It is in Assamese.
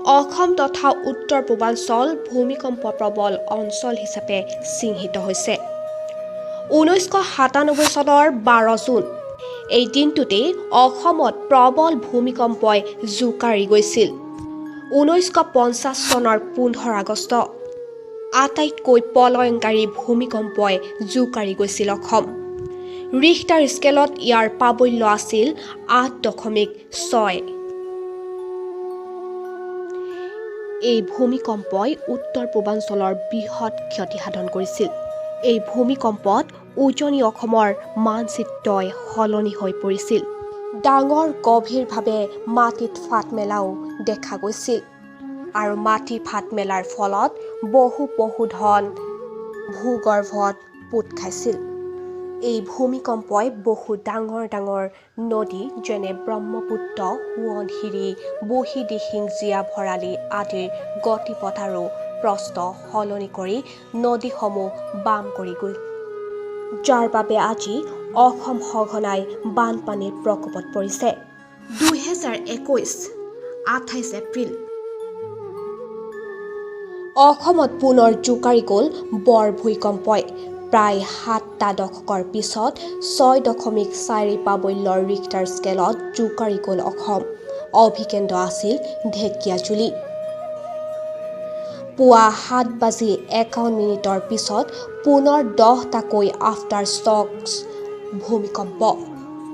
অসম তথা উত্তৰ পূৰ্বাঞ্চল ভূমিকম্প প্ৰবল অঞ্চল হিচাপে চিহ্নিত হৈছে। 1997 চনৰ 12 জুন এই দিনটোতেই অসমত প্ৰবল ভূমিকম্পই জোকাৰি গৈছিল। 1950 চনৰ 15 আগষ্ট আটাইতকৈ প্ৰলয়ংকাৰী ভূমিকম্পই জোকাৰি গৈছিল অসম। ৰিখটাৰ স্কেলত ইয়াৰ প্ৰাবল্য আছিল 8.6। এই ভূমিকম্পই উত্তৰ পূৰ্বাঞ্চলৰ বৃহৎ ক্ষতি সাধন কৰিছিল। এই ভূমিকম্পত উজনি অসমৰ মানচিত্ৰই সলনি হৈ পৰিছিল। ডাঙৰ গভীৰভাৱে মাটিত ফাট মেলাও দেখা গৈছিল আৰু মাটি ফাট মেলাৰ ফলত বহু পশুধন ভূগৰ্ভত পোত খাইছিল। এই ভূমিকম্পই বহু ডাঙৰ ডাঙৰ নদী যেনে ব্ৰহ্মপুত্ৰ, সোৱণশিৰি, বুঢ়ীদিহিং, জীয়া-ভৰালী আদিৰ গতিপথ আৰু প্ৰস্থ সলনি কৰি নদীসমূহ বাম কৰি গ'ল, যাৰ বাবে আজি অসম সঘনাই বানপানীৰ প্ৰকোপত পৰিছে। 2021 28 এপ্ৰিল অসমত পুনৰ জোকাৰি গ'ল বৰ ভূমিকম্পই। প্ৰায় 7টা দশকৰ পিছত 6.4 প্ৰাবল্যৰ ৰিখটাৰ স্কেলত জোকাৰি গ'ল অসম। অভিকেন্দ্ৰ আছিল ঢেকিয়াজুলি। পুৱা 7:51 পিছত পুনৰ 10টাকৈ আফটাৰ শ্বক্স ভূমিকম্প।